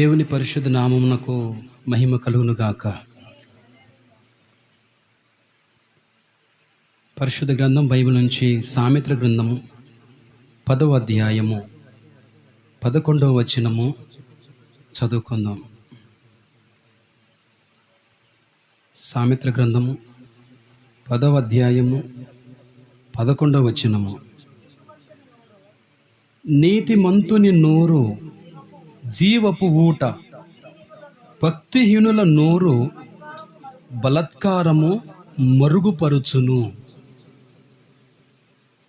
దేవుని పరిశుద్ధ నామమునకు మహిమ కలుగును గాక. పరిశుద్ధ గ్రంథం బైబిల్ నుంచి సామెతల గ్రంథము 10వ అధ్యాయము 11వ వచనము చదువుకుందాం. సామెతల గ్రంథము 10వ అధ్యాయము 11వ వచనము. నీతిమంతుని నోరు జీవపు ఊట, భక్తిహీనుల నోరు బలత్కారము మరుగుపరుచును.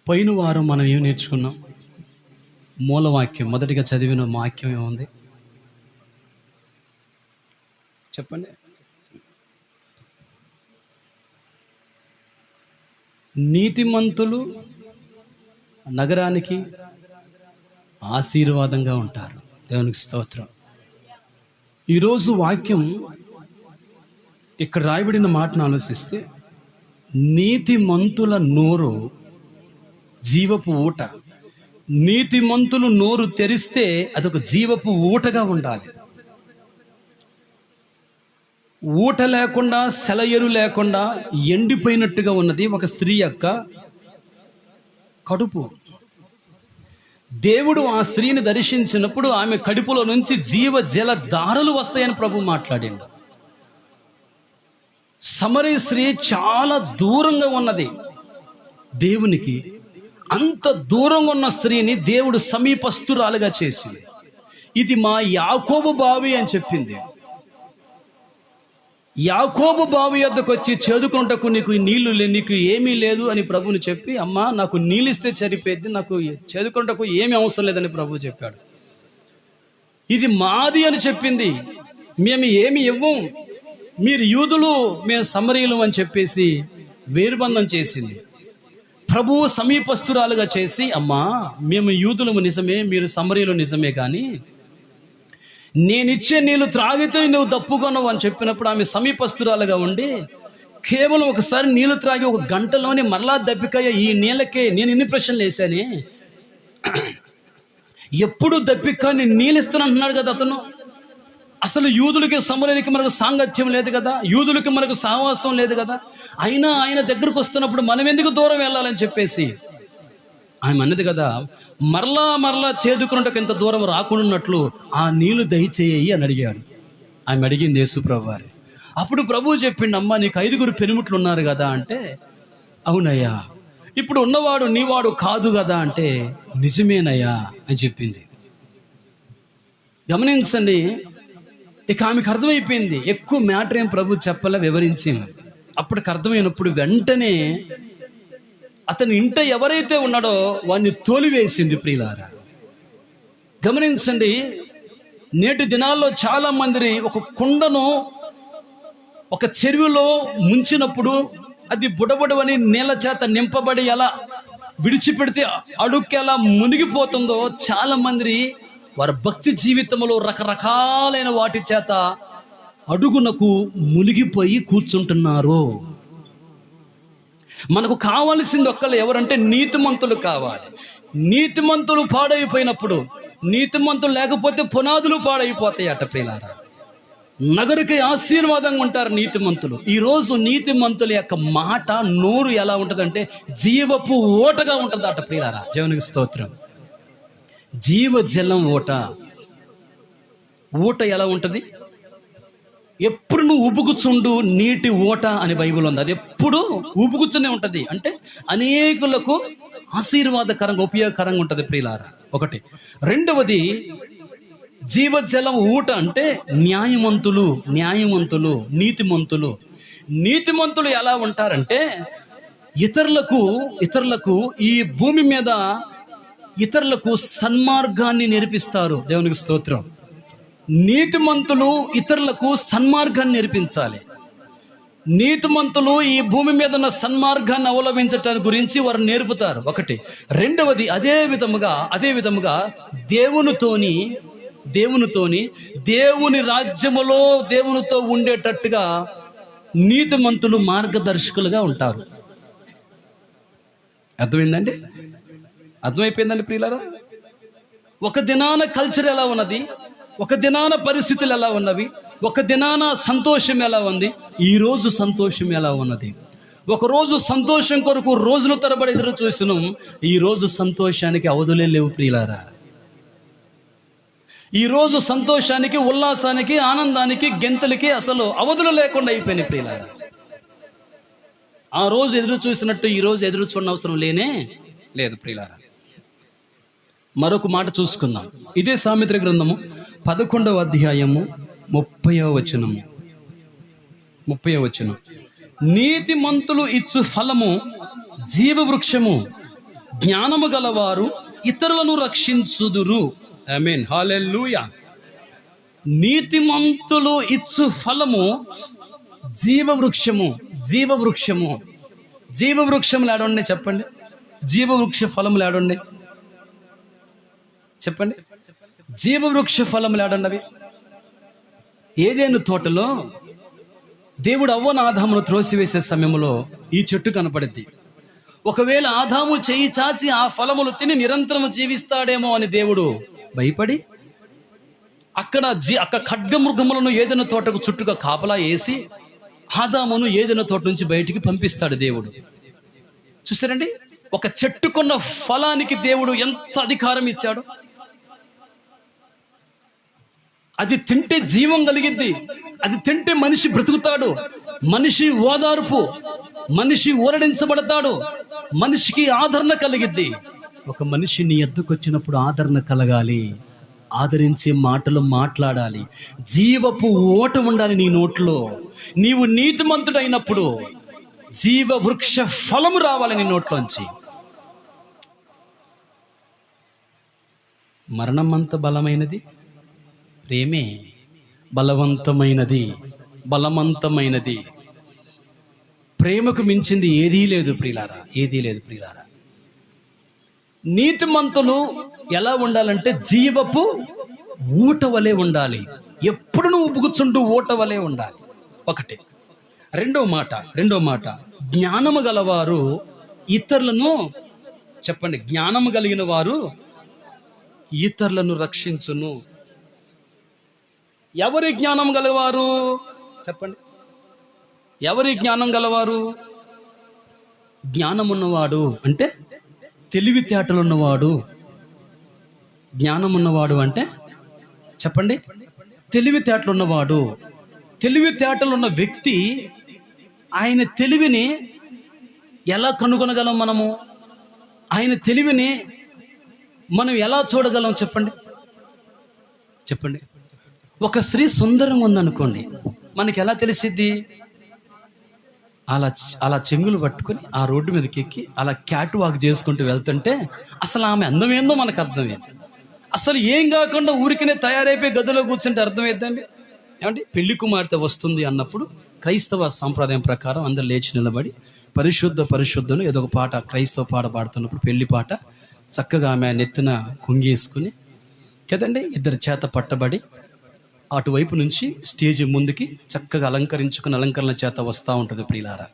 పోయిన వారం మనం ఏం నేర్చుకున్నాం? మూలవాక్యం మొదటిగా చదివిన వాక్యం ఏముంది చెప్పండి. నీతిమంతులు నగరానికి ఆశీర్వాదంగా ఉంటారు. దేవునికి స్తోత్రం. ఈరోజు వాక్యం ఇక్కడ రాయబడిన మాటను ఆలోచిస్తే, నీతిమంతుల నోరు జీవపు ఊట. నీతిమంతులు నోరు తెరిస్తే అదొక జీవపు ఊటగా ఉండాలి. ఊట లేకుండా, సెలయేరు లేకుండా ఎండిపోయినట్టుగా ఉన్నది ఒక స్త్రీ యొక్క కడుపు. దేవుడు ఆ స్త్రీని దర్శించినప్పుడు ఆమె కడుపులో నుంచి జీవ జల ధారలు వస్తాయని ప్రభు మాట్లాడిండు. సమరయ స్త్రీ చాలా దూరంగా ఉన్నది దేవునికి. అంత దూరంగా ఉన్న స్త్రీని దేవుడు సమీపస్తురాలుగా చేసింది. ఇది మా యాకోబు బావి అని చెప్పింది. యాకోబు బావి వద్దకు వచ్చి చేదుకుంటకు నీకు నీళ్లు నీకు ఏమీ లేదు అని ప్రభుని చెప్పి, అమ్మా నాకు నీళ్ళు ఇస్తే సరిపోద్ది, నాకు చేదుకుంటకు ఏమీ అవసరం లేదని ప్రభు చెప్పాడు. ఇది మాది అని చెప్పింది. మేము ఏమి ఇవ్వం, మీరు యూదులు, మేము సమరీయులు అని చెప్పేసి వేరుబంధం చేసింది. ప్రభువు సమీపస్తురాలుగా చేసి, అమ్మా మేము యూదులము నిజమే, మీరు సమరీయులు నిజమే, కానీ నేనిచ్చే నీళ్ళు త్రాగితే నువ్వు దప్పుకొనవు అని చెప్పినప్పుడు ఆమె సమీపస్తురాలుగా ఉండి కేవలం ఒకసారి నీళ్లు త్రాగి ఒక గంటలోనే మరలా దప్పికయ్య. ఈ నీళ్ళకే నేను ఇన్ని ప్రశ్నలు వేశానే, ఎప్పుడు దప్పిక నేను నీళ్ళు ఇస్తానంటున్నాడు కదా అతను. అసలు యూదులకి సమరయులకి మనకు సాంగత్యం లేదు కదా, యూదులకి మనకు సావాసం లేదు కదా, అయినా ఆయన దగ్గరకు వస్తున్నప్పుడు మనం ఎందుకు దూరం వెళ్ళాలని చెప్పేసి ఆమె అన్నది కదా, మరలా చేదుకున్నట్టు ఎంత దూరం రాకున్నట్లు ఆ నీళ్లు దయచేయి అని అడిగాడు. ఆమె అడిగింది యేసుప్రభు వారి. అప్పుడు ప్రభువు చెప్పిండు, అమ్మ నీకు 5 పెనుముట్లు ఉన్నారు కదా అంటే, అవునయ్యా. ఇప్పుడు ఉన్నవాడు నీవాడు కాదు కదా అంటే, నిజమేనయ్యా అని చెప్పింది. గమనించండి. ఇక ఆమెకు అర్థమైపోయింది. ఎక్కువ మ్యాటర్ ఏం ప్రభు చెప్పలే, వివరించింది. అప్పటికి అర్థమైనప్పుడు వెంటనే అతని ఇంట ఎవరైతే ఉన్నాడో వాడిని తోలివేసింది. ప్రియులారా గమనించండి. నేటి దినాల్లో చాలా మందిని ఒక కుండను ఒక చెరువులో ముంచినప్పుడు అది బుడబుడవని నీళ్ళ చేత నింపబడి ఎలా విడిచిపెడితే అడుక్కి ఎలా మునిగిపోతుందో, చాలా మంది వారి భక్తి జీవితంలో రకరకాలైన వాటి చేత అడుగునకు మునిగిపోయి కూర్చుంటున్నారు. మనకు కావాల్సింది ఒక్కళ్ళు ఎవరంటే నీతిమంతులు కావాలి. నీతిమంతులు పాడైపోయినప్పుడు, నీతిమంతులు లేకపోతే పునాదులు పాడైపోతాయి అట. ప్రియులారా నగరికి ఆశీర్వాదంగా ఉంటారు నీతిమంతులు. ఈరోజు నీతిమంతుల యొక్క మాట, నోరు ఎలా ఉంటుందంటే జీవపు ఓటగా ఉంటుంది అట. ప్రియులారా దేవునికి స్తోత్రం. జీవజలం ఊట ఎలా ఉంటుంది? ఎప్పుడు నువ్వు ఉబుకుచుండు నీటి ఓట అని బైబిల్ ఉంది. అది ఎప్పుడు ఉబుకుచునే ఉంటుంది. అంటే అనేకులకు ఆశీర్వాదకరంగా, ఉపయోగకరంగా ఉంటుంది ప్రియులారా. ఒకటి. రెండవది, జీవజలం ఊట అంటే న్యాయవంతులు, నీతిమంతులు. నీతిమంతులు ఎలా ఉంటారంటే ఇతరులకు ఈ భూమి మీద ఇతరులకు సన్మార్గాన్ని నేర్పిస్తారు. దేవునికి స్తోత్రం. నీతిమంతులు ఇతరులకు సన్మార్గాన్ని నేర్పించాలి. నీతిమంతులు ఈ భూమి మీద ఉన్న సన్మార్గాన్ని అవలంబించటానికి గురించి వారు నేర్పుతారు. ఒకటి. రెండవది, అదే విధముగా దేవునితోని దేవుని రాజ్యములో దేవునితో ఉండేటట్టుగా నీతిమంతులు మార్గదర్శకులుగా ఉంటారు. అర్థమైందండి? అర్థమైపోయిందండి ప్రియులారా? ఒక దినాన కల్చర్ ఎలా ఉన్నది, ఒక దినాన పరిస్థితులు ఎలా ఉన్నవి, ఒక దినాన సంతోషం ఎలా ఉంది, ఈరోజు సంతోషం ఎలా ఉన్నది. ఒకరోజు సంతోషం కొరకు రోజుల తరబడి ఎదురు చూసినాం, ఈరోజు సంతోషానికి అవధులే లేవు ప్రియులారా. ఈరోజు సంతోషానికి, ఉల్లాసానికి, ఆనందానికి, గెంతులకి అసలు అవధులు లేకుండా అయిపోయినాయి ప్రియులారా. ఆ రోజు ఎదురు చూసినట్టు ఈరోజు ఎదురు చూడనవసరం అవసరం లేనే లేదు ప్రియులారా. మరొక మాట చూసుకుందాం. ఇదే సామెతల గ్రంథము 11వ అధ్యాయము 30వ వచనం. నీతిమంతులు ఇచ్చు ఫలము జీవవృక్షము, జ్ఞానము గలవారు ఇతరులను రక్షించుదురు. ఆమేన్, హల్లెలూయా. నీతిమంతులు ఇచ్చు ఫలము జీవవృక్షము. జీవవృక్షములు ఏడండి చెప్పండి. జీవవృక్ష ఫలములు ఏడండి చెప్పండి. జీవవృక్ష ఫలములు ఏడండి అవి? ఏదైనా తోటలో దేవుడు అవ్వను ఆదామును త్రోసివేసే సమయంలో ఈ చెట్టు కనపడింది. ఒకవేళ ఆదాము చేయి చాచి ఆ ఫలములు తిని నిరంతరము జీవిస్తాడేమో అని దేవుడు భయపడి అక్కడ ఖడ్గమృగములను ఏదైనా తోటకు చుట్టుగా కాపలా వేసి ఆదామును ఏదైనా తోట నుంచి బయటికి పంపిస్తాడు దేవుడు. చూసారండి, ఒక చెట్టుకున్న ఫలానికి దేవుడు ఎంత అధికారం ఇచ్చాడు. అది తింటే జీవం కలిగిద్ది, అది తింటే మనిషి బ్రతుకుతాడు, మనిషి ఓదార్పు, మనిషి ఊరడించబడతాడు, మనిషికి ఆదరణ కలిగిద్ది. ఒక మనిషి నీ ఎద్దుకు వచ్చినప్పుడు ఆదరణ కలగాలి, ఆదరించే మాటలు మాట్లాడాలి, జీవపు ఓట ఉండాలి నీ నోట్లో. నీవు నీతిమంతుడైనప్పుడు జీవ వృక్ష ఫలము రావాలి నీ నోట్లోంచి. మరణం అంత బలమైనది, ప్రేమే బలవంతమైనది. ప్రేమకు మించింది ఏదీ లేదు ప్రియులారా. నీతిమంతులు ఎలా ఉండాలంటే జీవపు ఊట వలె ఉండాలి. ఎప్పుడు నువ్వు ఉబ్బుకుచుంటూ ఊట వలె ఉండాలి. ఒకటి. రెండో మాట జ్ఞానము గలవారు ఇతరులను, చెప్పండి, జ్ఞానము కలిగిన వారు ఇతరులను రక్షించును. ఎవరి జ్ఞానం గలవారు చెప్పండి? ఎవరి జ్ఞానం గలవారు? జ్ఞానం ఉన్నవాడు అంటే తెలివితేటలున్నవాడు. జ్ఞానం ఉన్నవాడు అంటే చెప్పండి, తెలివితేటలున్నవాడు. తెలివితేటలున్న వ్యక్తి ఆయన తెలివిని ఎలా కనుగొనగలం? మనము ఆయన తెలివిని మనం ఎలా చూడగలం? చెప్పండి. ఒక స్త్రీ సుందరంగా ఉందనుకోండి, మనకి ఎలా తెలిసిద్ది? అలా చెంగులు పట్టుకొని ఆ రోడ్డు మీదకి ఎక్కి అలా క్యాట్ వాక్ చేసుకుంటూ వెళ్తుంటే అసలు ఆమె అందమేందో మనకు అర్థమైంది. అసలు ఏం కాకుండా ఊరికనే తయారైపోయి గదిలో కూర్చుంటే అర్థమైద్దండి. ఏమంటే పెళ్లి కుమార్తె వస్తుంది అన్నప్పుడు క్రైస్తవ సాంప్రదాయం ప్రకారం అందరు లేచి నిలబడి పరిశుద్ధను ఏదో ఒక పాట, క్రైస్తవ పాట పాడుతున్నప్పుడు పెళ్లి పాట చక్కగా ఆమె నెత్తిన కొంగేసుకుని కదండి, ఇద్దరు చేత పట్టబడి అటువైపు నుంచి స్టేజ్ ముందుకి చక్కగా అలంకరణ చేత వస్తూ ఉంటుంది ప్రియులారా.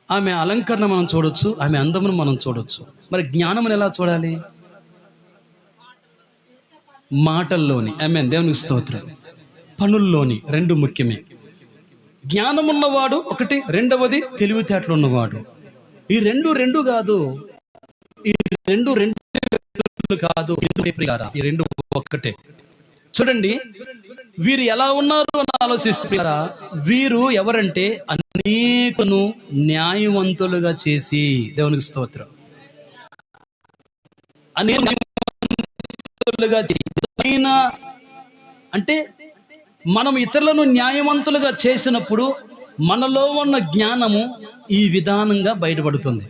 ఆమె అలంకరణ మనం చూడొచ్చు, ఆమె అందమును మనం చూడొచ్చు. మరి జ్ఞానమును ఎలా చూడాలి? మాటల్లోని, ఆమేన్, దేవునికి స్తోత్రం, పనుల్లోని. రెండు ముఖ్యమే. జ్ఞానమున్నవాడు ఒకటి, రెండవది తెలివితేటలు ఉన్నవాడు. ఈ రెండు కాదు, ఈ రెండు కాదు, ఈ రెండు ఒక్కటే. చూడండి, వీరు ఎలా ఉన్నారు అని ఆలోచిస్తున్నారా? వీరు ఎవరంటే అనేకును న్యాయవంతులుగా చేసి, దేవునికి స్తోత్రం, అనేకులుగా అంటే మనం ఇతరులను న్యాయవంతులుగా చేసినప్పుడు మనలో ఉన్న జ్ఞానము ఈ విధానంగా బయటపడుతుంది.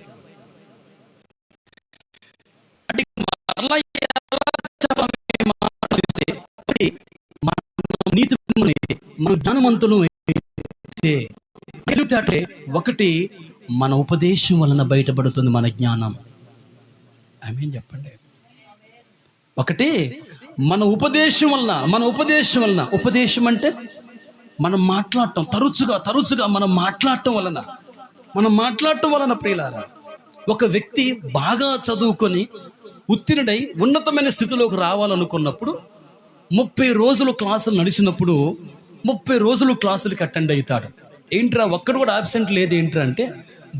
మన జ్ఞానవంతులు అయితే ఒకటి, మన ఉపదేశం వలన బయటపడుతుంది మన జ్ఞానం. ఆమేన్ చెప్పండి. ఒకటి, మన ఉపదేశం వలన. ఉపదేశం అంటే మనం మాట్లాడటం, తరచుగా మనం మాట్లాడటం వలన ప్రియులారా. ఒక వ్యక్తి బాగా చదువుకొని ఉత్తీర్ణుడై ఉన్నతమైన స్థితిలోకి రావాలనుకున్నప్పుడు 30 రోజులు క్లాసులు నడిచినప్పుడు 30 రోజులు క్లాసులకి అటెండ్ అవుతాడు. ఏంట్రా ఒక్కడు కూడా ఆబ్సెంట్ లేదు ఏంట్రా అంటే,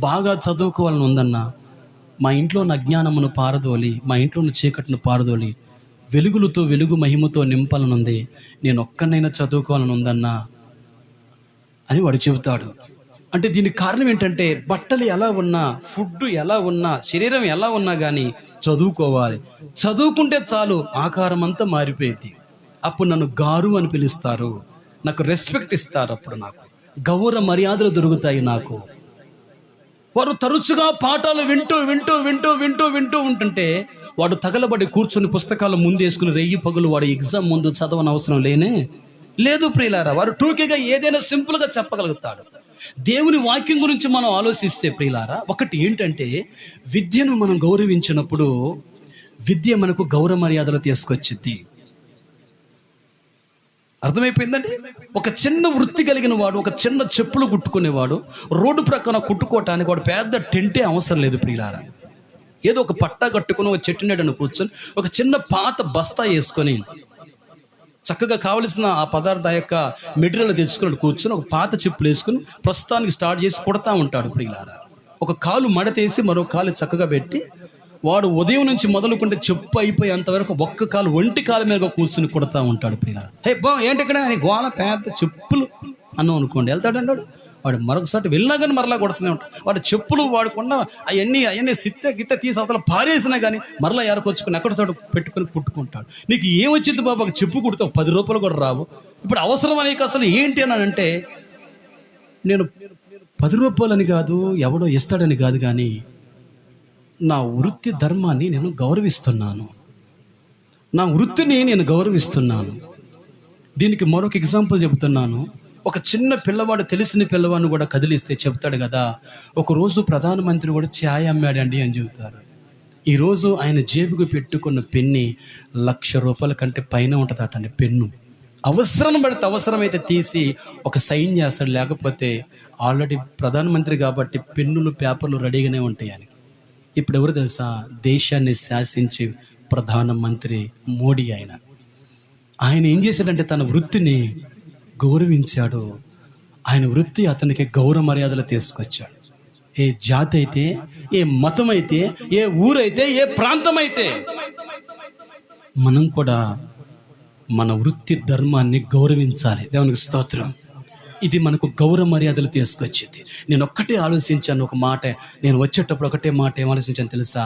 బాగా చదువుకోవాలని ఉందన్నా, మా ఇంట్లో ఉన్న అజ్ఞానమును పారదోలి, మా ఇంట్లో ఉన్న చీకటిని పారదోలి వెలుగులతో వెలుగు మహిమతో నింపాలనుంది, నేను ఒక్కనైనా చదువుకోవాలని ఉందన్నా అని వాడు చెబుతాడు. అంటే దీనికి కారణం ఏంటంటే, బట్టలు ఎలా ఉన్నా, ఫుడ్ ఎలా ఉన్నా, శరీరం ఎలా ఉన్నా కానీ చదువుకోవాలి. చదువుకుంటే చాలు, ఆకారం అంతా మారిపోయింది. అప్పుడు నన్ను గారు అని పిలుస్తారు, నాకు రెస్పెక్ట్ ఇస్తారు, అప్పుడు నాకు గౌరవ మర్యాదలు దొరుకుతాయి నాకు. వారు తరచుగా పాఠాలు వింటూ వింటూ వింటూ వింటూ వింటూ ఉంటుంటే వాడు తగలబడి కూర్చొని పుస్తకాలు ముందేసుకుని రెయ్యి పగులు వాడు ఎగ్జామ్ ముందు చదవని అవసరం లేదు ప్రియులారా. వారు టూకీగా ఏదైనా సింపుల్గా చెప్పగలుగుతాడు. దేవుని వాక్యం గురించి మనం ఆలోచిస్తే ప్రియులారా, ఒకటి ఏంటంటే, విద్యను మనం గౌరవించినప్పుడు విద్య మనకు గౌరవ మర్యాదలు తీసుకొచ్చిద్ది. అర్థమైపోయిందండి. ఒక చిన్న వృత్తి కలిగిన వాడు, ఒక చిన్న చెప్పులు కుట్టుకునేవాడు, రోడ్డు ప్రక్కన కుట్టుకోవటానికి వాడు పెద్ద టెంటే అవసరం లేదు ప్రియులారా. ఏదో ఒక పట్టా కట్టుకుని ఒక చెట్టు నీడను కూర్చొని ఒక చిన్న పాత బస్తా వేసుకొని చక్కగా కావలసిన ఆ పదార్థ యొక్క మెటీరియల్ తెచ్చుకుని కూర్చొని ఒక పాత చెప్పులు వేసుకుని ప్రస్తుతానికి స్టార్ట్ చేసి కుడతా ఉంటాడు ప్రియులారా. ఒక కాలు మడతేసి మరో కాలు చక్కగా పెట్టి వాడు ఉదయం నుంచి మొదలుకుంటే చెప్పు అయిపోయేంతవరకు ఒక్క కాలు ఒంటి కాలు మీద కూర్చుని కుడతా ఉంటాడు ప్రియులారా. హే బా ఏంటి ఇక్కడ అని గోల పెద్ద చెప్పులు అన్నాం అనుకోండి, వెళ్తాడండి వాడు మరొకసారి వెళ్ళినా కానీ మరలా కొడుతూనే ఉంటాడు. వాడు చెప్పులు వాడుకున్న అవన్నీ సిత్త గిత్త తీసి అవతల పారేసినా కానీ మరలా ఎరకొచ్చుకుని ఎక్కడ చోట పెట్టుకొని కుట్టుకుంటాడు. నీకు ఏమొచ్చింది బాబు, ఒక చెప్పు కుడతావు, 10 రూపాయలు కూడా రావు. ఇప్పుడు అవసరం అనేక అసలు ఏంటి అని అంటే, నేను 10 రూపాయలని కాదు, ఎవడో ఇస్తాడని కాదు, కానీ నా వృత్తి ధర్మాన్ని నేను గౌరవిస్తున్నాను, నా వృత్తిని నేను గౌరవిస్తున్నాను. దీనికి మరొక ఎగ్జాంపుల్ చెబుతున్నాను. ఒక చిన్న పిల్లవాడు, తెలిసిన పిల్లవాడిని కూడా కదిలిస్తే చెప్తాడు కదా, ఒకరోజు ప్రధానమంత్రి కూడా ఛాయ్ అమ్మాడండి అని చెబుతారు. ఈరోజు ఆయన జేబుకు పెట్టుకున్న పెన్ని 1,00,000 రూపాయల కంటే పైన ఉంటుందటండి పెన్ను. అవసరం పడితే అవసరమైతే తీసి ఒక సైన్ చేస్తాడు, లేకపోతే ఆల్రెడీ ప్రధానమంత్రి కాబట్టి పెన్నులు పేపర్లు రెడీగానే ఉంటాయి ఆయనకి. ఇప్పుడు ఎవరు తెలుసా, దేశాన్ని శాసించే ప్రధానమంత్రి మోడీ. ఆయన ఏం చేశాడంటే తన వృత్తిని గౌరవించాడు. ఆయన వృత్తి అతనికి గౌరవ మర్యాదలు తీసుకొచ్చాడు. ఏ జాతి అయితే, ఏ మతం అయితే, ఏ ఊరైతే, ఏ ప్రాంతం అయితే, మనం కూడా మన వృత్తి ధర్మాన్ని గౌరవించాలి. దేవునికి స్తోత్రం. ఇది మనకు గౌరవ మర్యాదలు తీసుకొచ్చింది. నేను ఒక్కటే ఆలోచించాను, ఒక మాట, నేను వచ్చేటప్పుడు ఒకటే మాట ఏం ఆలోచించాను తెలుసా,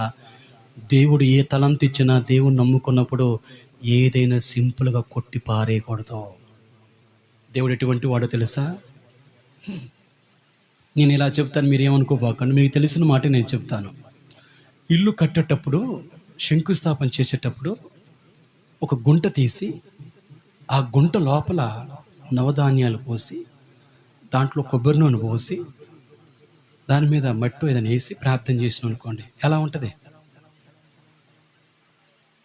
దేవుడు ఏ తలంతు ఇచ్చినా దేవుడు నమ్ముకున్నప్పుడు ఏదైనా సింపుల్గా కొట్టి పారేయకూడదు. దేవుడు ఎటువంటి వాడో తెలుసా, నేను ఇలా చెప్తాను, మీరేమనుకోబాకండి, మీకు తెలిసిన మాట నేను చెప్తాను. ఇల్లు కట్టేటప్పుడు, శంకుస్థాపన చేసేటప్పుడు ఒక గుంట తీసి ఆ గుంట లోపల నవధాన్యాలు పోసి, దాంట్లో కొబ్బరి నూనె పోసి, దాని మీద మట్టు ఏదైనా వేసి ప్రార్థన చేసిన అనుకోండి, ఎలా ఉంటుంది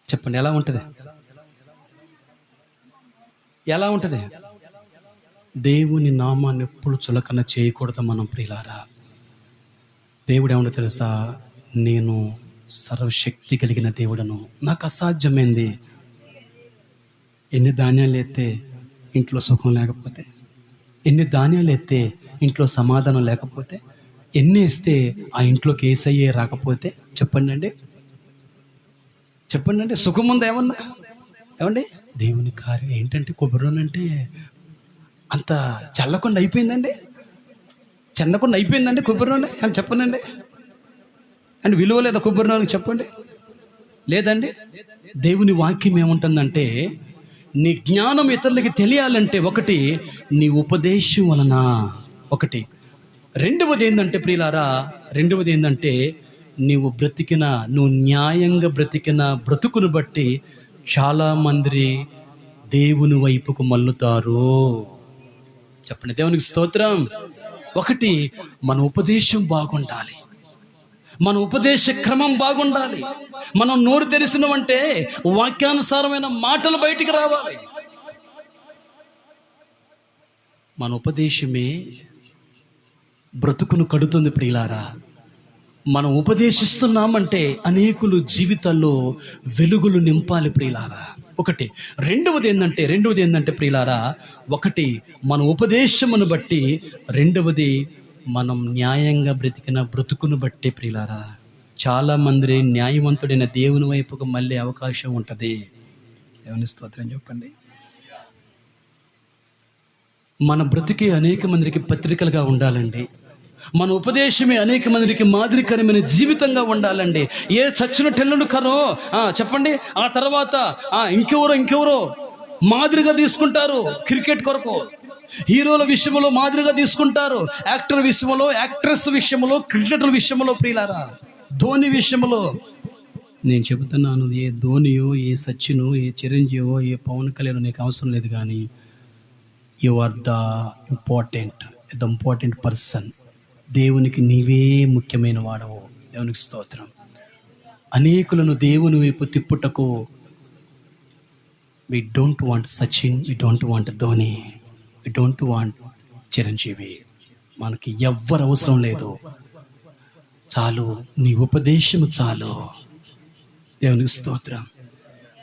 చెప్పండి, ఎలా ఉంటుంది? ఎలా ఉంటుంది? దేవుని నామాన్ని ఎప్పుడు చులకన చేయకూడదు మనం ప్రియులారా. దేవుడు ఏమన్నా తెలుసా, నేను సర్వశక్తి కలిగిన దేవుడను, నాకు అసాధ్యమైంది. ఎన్ని ధాన్యాలు ఎత్తే ఇంట్లో సుఖం లేకపోతే, ఎన్ని ధాన్యాలు ఎత్తే ఇంట్లో సమాధానం లేకపోతే, ఎన్ని వేస్తే ఆ ఇంట్లోకి ఏసయ్యే రాకపోతే, చెప్పండి సుఖం ఉందా ఏమన్నా? ఏమండి, దేవుని కార్యం ఏంటంటే కొబ్బరి అంటే అంత చల్లకుండా అయిపోయిందండి, చెన్నకుండా అయిపోయిందండి కొబ్బరి నూనె అని చెప్పనండి. అండ్ విలువ లేదా కొబ్బరి నూనె చెప్పండి? లేదండి. దేవుని వాక్యం ఏముంటుందంటే, నీ జ్ఞానం ఇతరులకి తెలియాలంటే ఒకటి నీ ఉపదేశం వలన, ఒకటి. రెండవది ఏంటంటే ప్రియులారా, రెండవది ఏంటంటే నువ్వు న్యాయంగా బ్రతికిన బ్రతుకును బట్టి చాలామంది దేవుని వైపుకు మల్లుతారు. చెప్పండి, దేవునికి స్తోత్రం. ఒకటి, మన ఉపదేశం బాగుండాలి, మన ఉపదేశ క్రమం బాగుండాలి. మనం నోరు తెరిసినవంటే వాక్యానుసారమైన మాటలు బయటికి రావాలి. మన ఉపదేశమే బ్రతుకును కడుతుంది ప్రియులారా. మనం ఉపదేశిస్తున్నామంటే అనేకులు జీవితాల్లో వెలుగులు నింపాలి ప్రియులారా. ఒకటి. రెండవది ఏంటంటే ప్రియులారా, ఒకటి మన ఉపదేశమును బట్టి, రెండవది మనం న్యాయంగా బ్రతికిన బ్రతుకును బట్టి ప్రియులారా. చాలామంది న్యాయవంతుడైన దేవుని వైపుకు మళ్ళీ అవకాశం ఉంటుంది. దేవుని స్తోత్రం చెప్పండి. మన బ్రతికే అనేక మందికి పత్రికలుగా ఉండాలండి. మన ఉపదేశమే అనేక మందికి మాదిరికరమైన జీవితంగా ఉండాలండి. ఏ చచ్చిన టెల్లును కరో చెప్పండి, ఆ తర్వాత ఇంకెవరో మాదిరిగా తీసుకుంటారు. క్రికెట్ కొరకు హీరోల విషయంలో మాదిరిగా తీసుకుంటారు, యాక్టర్ విషయంలో, యాక్ట్రెస్ విషయంలో, క్రికెటర్ విషయంలో ప్రియులారా, ధోని విషయంలో. నేను చెబుతున్నాను, ఏ ధోనియో, ఏ సచినో, ఏ చిరంజీవో, ఏ పవన్ కళ్యాణ్ నీకు అవసరం లేదు, కానీ you are the important person. దేవునికి నీవే ముఖ్యమైన వాడవు. దేవునికి స్తోత్రం. అనేకులను దేవుని వైపు తిప్పుటకు we don't want Sachin, we don't want Dhoni, we don't want Chiranjeevi. మనకి ఎవ్వరు అవసరం లేదు. చాలు నీ ఉపదేశము చాలు. దేవునికి స్తోత్రం.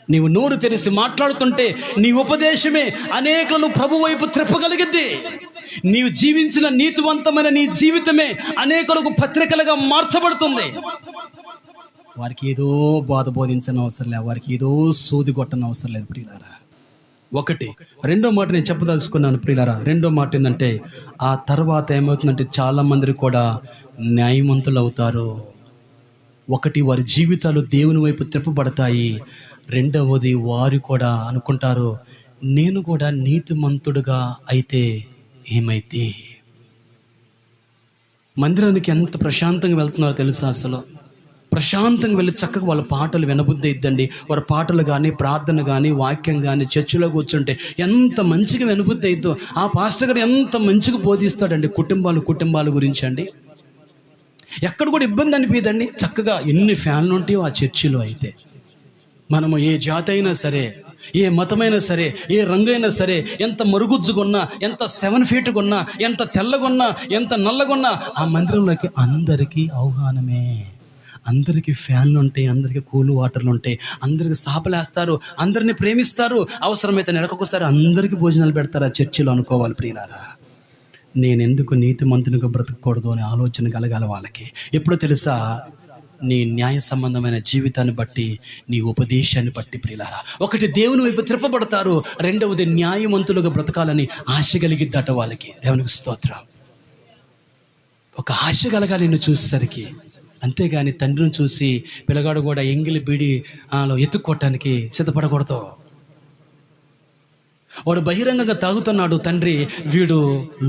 నీవు నోరు తెరిసి మాట్లాడుతుంటే నీ ఉపదేశమే అనేకులను ప్రభు వైపు త్రిప్పగలిగిద్ది. నీవు జీవించిన నీతివంతమైన నీ జీవితమే అనేకులకు పత్రికలుగా మార్చబడుతుంది. వారికి ఏదో బాధ బోధించిన అవసరం లేదు, వారికి ఏదో సూది కొట్టని అవసరం లేదు ప్రియులారా. ఒకటి. రెండో మాట నేను చెప్పదలుచుకున్నాను ప్రియులారా. రెండో మాట ఏంటంటే, ఆ తర్వాత ఏమవుతుందంటే చాలా మంది కూడా న్యాయవంతులు అవుతారు. ఒకటి, వారి జీవితాలు దేవుని వైపు తిప్పబడతాయి. రెండవది, వారు కూడా అనుకుంటారు, నేను కూడా నీతిమంతుడుగా అయితే ఏమైతే. మందిరానికి ఎంత ప్రశాంతంగా వెళ్తున్నారో తెలుసా? అసలు ప్రశాంతంగా వెళ్ళి చక్కగా వాళ్ళ పాటలు వినబుద్ధి ఇద్దండి. వారి పాటలు కానీ, ప్రార్థన కానీ, వాక్యం కానీ, చర్చిలో కూర్చుంటే ఎంత మంచిగా వినబుద్ధి అయిద్దో. ఆ పాస్టర్ గారు ఎంత మంచిగా బోధిస్తాడండి కుటుంబాల గురించి అండి. ఎక్కడ కూడా ఇబ్బంది అనిపించదండి. చక్కగా ఎన్ని ఫ్యాన్లు ఉంటాయో ఆ చర్చిలో. అయితే మనము ఏ జాతి అయినా సరే, ఏ మతమైనా సరే, ఏ రంగైనా సరే, ఎంత మరుగుజ్జుగున్నా, ఎంత 7 feet కొన్నా, ఎంత తెల్లగొన్నా, ఎంత నల్లగొన్నా, ఆ మందిరంలోకి అందరికీ ఆహ్వానమే. అందరికీ ఫ్యాన్లు ఉంటాయి, అందరికీ కూల్ వాటర్లు ఉంటాయి, అందరికీ సాపలేస్తారు, అందరినీ ప్రేమిస్తారు. అవసరమైతే నెలకొకసారి అందరికీ భోజనాలు పెడతారు ఆ చర్చిలో అనుకోవాలి ప్రియులారా. నేనెందుకు నీతిమంతునిగా బ్రతకూడదు అనే ఆలోచన కలగాలి వాళ్ళకి. ఎప్పుడో తెలుసా? నీ న్యాయ సంబంధమైన జీవితాన్ని బట్టి, నీ ఉపదేశాన్ని బట్టి ప్రియులారా. ఒకటి, దేవుని వైపు త్రిప్పబడతారు. రెండవది, న్యాయవంతులుగా బ్రతకాలని ఆశ కలిగిద్దట వాళ్ళకి. దేవునికి స్తోత్రం. ఒక ఆశ కలగాలి నిన్ను చూసేసరికి. అంతేగాని తండ్రిని చూసి పిల్లగాడు కూడా ఎంగిలి బీడి ఎత్తుక్కోవటానికి సిద్ధపడకూడదు. వాడు బహిరంగంగా తాగుతున్నాడు, తండ్రి వీడు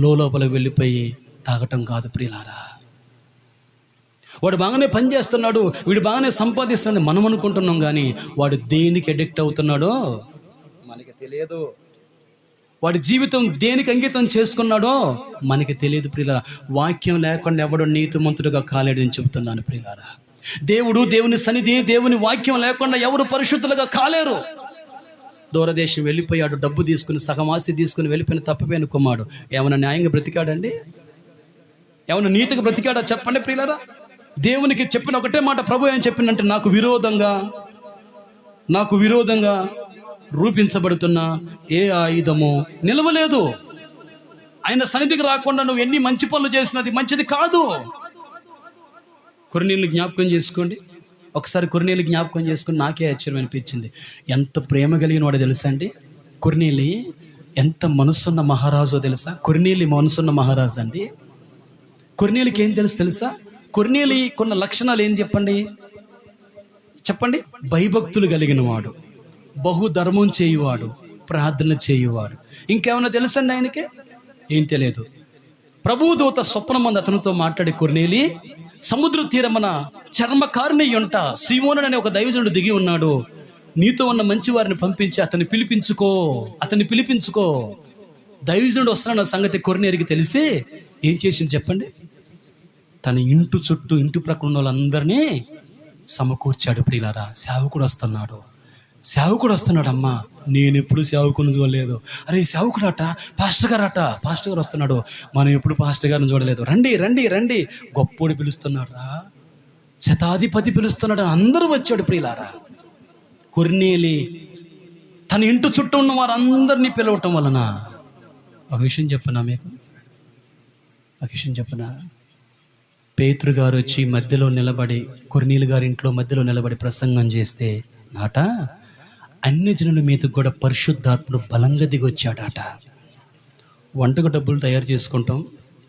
లోపల వెళ్ళిపోయి తాగటం కాదు ప్రియులారా. వాడు బాగానే పని చేస్తున్నాడు, వీడు బాగానే సంపాదిస్తున్నాడు మనం అనుకుంటున్నాం, కానీ వాడు దేనికి అడిక్ట్ అవుతున్నాడో మనకి తెలియదు. వాడి జీవితం దేనికి అంకితం చేసుకున్నాడో మనకి తెలియదు ప్రియులారా. వాక్యం లేకుండా ఎవడు నీతిమంతుడుగా కాలేడు అని చెబుతున్నాను ప్రియులారా. దేవుని సన్నిధి, దేవుని వాక్యం లేకుండా ఎవరు పరిశుద్ధులుగా కాలేరు. దూరదేశం వెళ్ళిపోయాడు, డబ్బు తీసుకుని, సగం ఆస్తి తీసుకుని వెళ్ళిపోయిన తప్పిపోయిన కుమారుడు ఏమైనా న్యాయంగా బ్రతికాడండి? ఏమైనా నీతిగా బ్రతికాడా? చెప్పండి ప్రియులారా. దేవునికి చెప్పిన ఒకటే మాట ప్రభు ఏం చెప్పిందంటే, నాకు విరోధంగా రూపించబడుతున్న ఏ ఆయుధము నిలవలేదు. ఆయన సన్నిధికి రాకుండా నువ్వు ఎన్ని మంచి పనులు చేసినది మంచిది కాదు. కొర్నేలిని జ్ఞాపకం చేసుకోండి. ఒకసారి కొర్నేలి జ్ఞాపకం చేసుకుని నాకే ఆశ్చర్యం అనిపించింది. ఎంత ప్రేమ కలిగిన వాడో తెలుసా అండి కొర్నేలి. ఎంత మనసున్న మహారాజో తెలుసా? కొర్నేలి మనసున్న మహారాజు అండి. కొర్నేలికి ఏం తెలుసా? కొర్నేలి కొన్న లక్షణాలు ఏం చెప్పండి. భయభక్తులు కలిగిన వాడు, బహుధర్మం చేయువాడు, ప్రార్థన చేయువాడు. ఇంకేమన్నా తెలుసండి ఆయనకి? ఏం తెలియదు. ప్రభుదూత స్వప్నమంది అతనితో మాట్లాడి, కొర్నేలి, సముద్ర తీరమన చర్మకారుని యొంట సీమోను అనే ఒక దైవజనుడు దిగి ఉన్నాడు. నీతో ఉన్న మంచి వారిని పంపించి అతన్ని పిలిపించుకో. దైవజనుడు వస్తున్న సంగతి కొర్నేలికి తెలిసి ఏం చేసింది చెప్పండి? తన ఇంటి ప్రక్కన ఉన్న వాళ్ళందరినీ సమకూర్చాడు ప్రియులారా. సేవకుడు వస్తున్నాడు. అమ్మా, నేను ఎప్పుడు సేవకుని చూడలేదు. అరే సేవకుడట, పాస్టర్ గారు వస్తున్నాడు, మనం ఎప్పుడు పాస్టర్ గారిని చూడలేదు. రండి గొప్పోడు పిలుస్తున్నాడు రా. శతాధిపతి పిలుస్తున్నాడు, అందరూ వచ్చాడు ప్రియులారా. కొర్నేలి తన ఇంటి చుట్టూ ఉన్న వారందరినీ పిలవటం వలన ఒక విషయం చెప్పనా మీకు, ఒక విషయం చెప్పనా, పేతురు గారు వచ్చి మధ్యలో నిలబడి, కొర్నేలి గారి ఇంట్లో మధ్యలో నిలబడి ప్రసంగం చేస్తే నాట అన్ని జనుల మీద కూడా పరిశుద్ధాత్ముడు బలంగా దిగి వచ్చాడట. వంటకు డబ్బులు తయారు చేసుకుంటాం,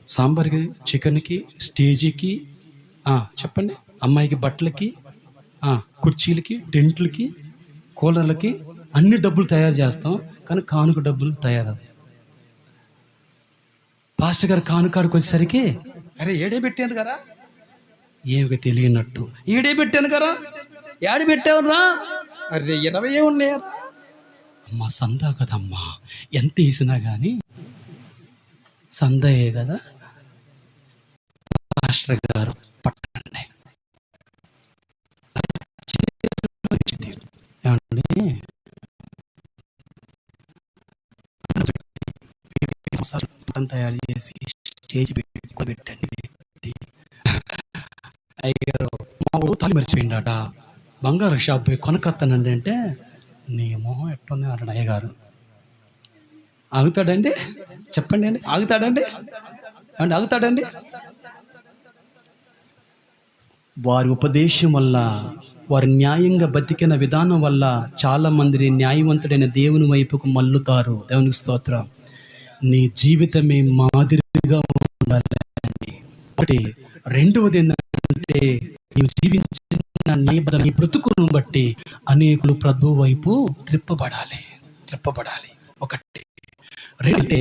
సాంబార్కి, చికెన్కి, స్టేజీకి, చెప్పండి, అమ్మాయికి బట్టలకి, కుర్చీలకి, టెంట్లకి, కూలర్లకి అన్ని డబ్బులు తయారు చేస్తాం, కానీ కానుక డబ్బులు తయారవుతాయి. పాస్టర్ గారు కానుకాడికి వచ్చేసరికి, అరే ఏడే పెట్టాను కదా, ఏమి తెలియనట్టు, ఏడే పెట్టాను కదా, ఏడు పెట్టావురా, అరే 20 ఉన్నాయా, అమ్మా సందా కదమ్మా, ఎంత వేసినా కానీ సందయే కదా, పాస్టర్ గారు పట్టండి ఏమండి, తయారు చేసి స్టేజ్ పెట్టండి. అయ్యారు మా ఊరు తల్లి మర్చిపోయిందట, బంగారు షాప్ పోయి కొనకత్తానండి అంటే, నీ మొహం ఎట్టుంది అన్నాడు అయ్యగారు. ఆగుతాడండి, చెప్పండి అండి, ఆగుతాడండి అండి, ఆగుతాడండి? వారి ఉపదేశం వల్ల, వారి న్యాయంగా బతికిన విధానం వల్ల చాలా మంది న్యాయవంతుడైన దేవుని వైపుకు మల్లుతారు. దేవునికి స్తోత్రం. నీ జీవితమే మాదిరిగా ఉండాలి. ఒకటి. రెండవది ఏంటంటే, నీవు జీవించిన న్యాయబద్ధ నీ బ్రతుకును బట్టి అనేకులు ప్రభు వైపు త్రిప్పబడాలి. ఒకటి. రెండంటే,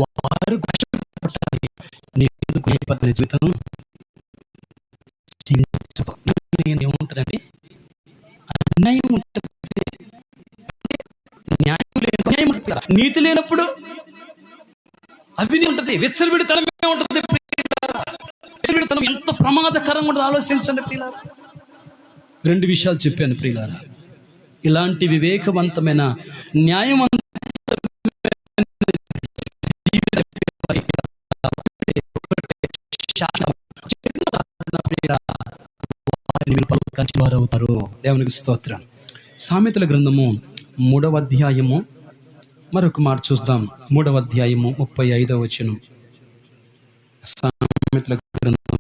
వారు కష్టపడాలి. నేను న్యాయబద్ధ జీవితం ఏముంటుందండి, అన్యాయం ఉంటుంది, న్యాయం ఉంటుంది, నీతి లేనప్పుడు అవిని ఉంటుంది, విచ్చలవిడితనమే ఉంటుంది. విచ్చలవిడితనం ఎంత ప్రమాదకరంగా ఉంటుంది ఆలోచించండి ప్రియులారా. 2 విషయాలు చెప్పాను ప్రియులారా. ఇలాంటి వివేకవంతమైన న్యాయవంతమైన అవుతారు. దేవునికి స్తోత్రం. సామెతల గ్రంథము 3వ అధ్యాయము, మరొక మాట చూద్దాం. 3వ అధ్యాయము 35వ వచనం. సామెతల గ్రంథము,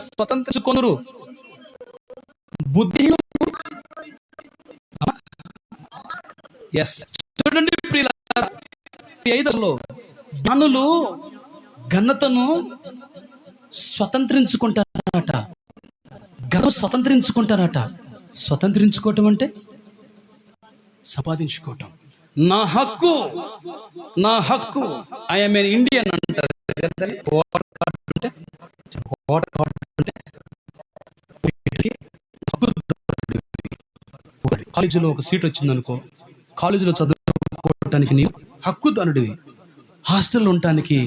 స్వతంత్రించుకొనురు, బుద్ధి చూడండి ప్రియులారా, 5లో జ్ఞానులు ఘనతను స్వతంత్రించుకుంటారట. స్వతంత్రించుకోవటం అంటే సంపాదించుకోవటం. నా హక్కు ఐఎమ్ ఎన్ ఇండియన్ అంటారు. కాలేజీలో ఒక సీట్ వచ్చిందనుకో, కాలేజీలో చదువుకోవటానికి నీవు హక్కుదారుడివి. హాస్టల్లో ఉండటానికి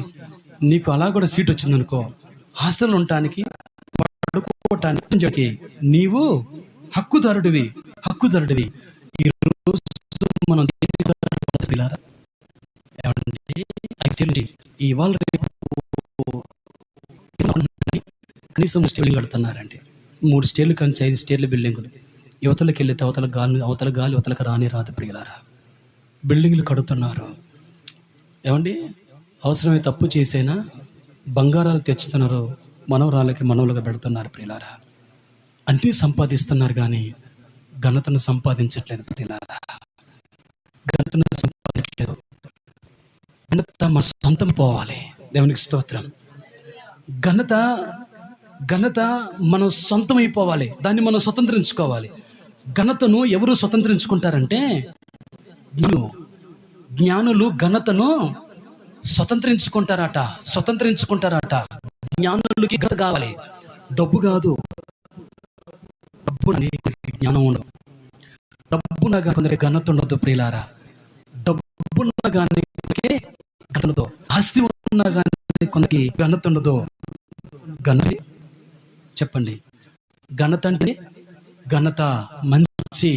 నీకు అలా కూడా సీట్ వచ్చిందనుకో, హాస్టల్లో ఉండటానికి, పడుకోవటానికి నీవు హక్కుదారుడివి. ఈరోజు మనం ఇవాళ రేపు కనీసం 3 స్టేర్లు కడుతున్నారండి. 3 స్టేర్లు కంచి 5 స్టేర్ల బిల్డింగులు. యువతలకు వెళ్తే అవతల గాలి అవతలకు రాదు ప్రియులారా. బిల్డింగ్లు కడుతున్నారు. ఏమండి, అవసరమే తప్పు చేసైనా బంగారాలు తెచ్చుతున్నారు, మనవలుగా పెడుతున్నారు ప్రియులారా. అన్నీ సంపాదిస్తున్నారు కానీ ఘనతను సంపాదించట్లేదు ప్రియులారా. ఘనత మన సొంతం పోవాలి. దేవునికి స్తోత్రం. ఘనత మనం సొంతం అయిపోవాలి. దాన్ని మనం స్వతంత్రించుకోవాలి. ఘనతను ఎవరు స్వతంత్రించుకుంటారంటే, జ్ఞానులు ఘనతను స్వతంత్రించుకుంటారట. జ్ఞానులకి ఘనత కావాలి, డబ్బు కాదు. డబ్బు జ్ఞానం ఉండదు, డబ్బునగా కొందరికి ఘనత ఉండదు ప్రియులారా. డబ్బున్న కానీ ఘనత, ఆస్తి ఉన్నా కానీ కొందరికి ఘనత ఉండదు. చెప్పండి, ఘనత అంటే మంచి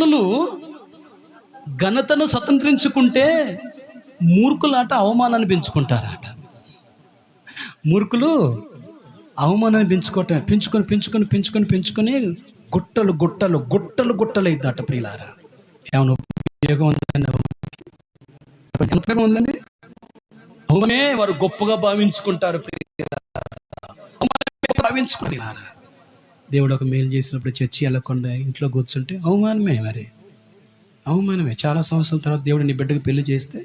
జ్ఞానులు ఘనతను స్వతంత్రించుకుంటే మూర్ఖులాట అవమానాన్ని పెంచుకుంటారట. మూర్ఖులు అవమానాన్ని పెంచుకొని గుట్టలు గుట్టలు గుట్టలు గుట్టలు అయిద్దట ప్రియులారా. ఏమైనా ఉపయోగం ఉందండి? అవమానమే వారు గొప్పగా భావించుకుంటారు భావించుకుంటారా. దేవుడు ఒక మేలు చేసినప్పుడు చర్చి వెళ్ళకుండా ఇంట్లో కూర్చుంటే అవమానమే. చాలా సంవత్సరాల తర్వాత దేవుడు నీ బిడ్డకు పెళ్లి చేస్తే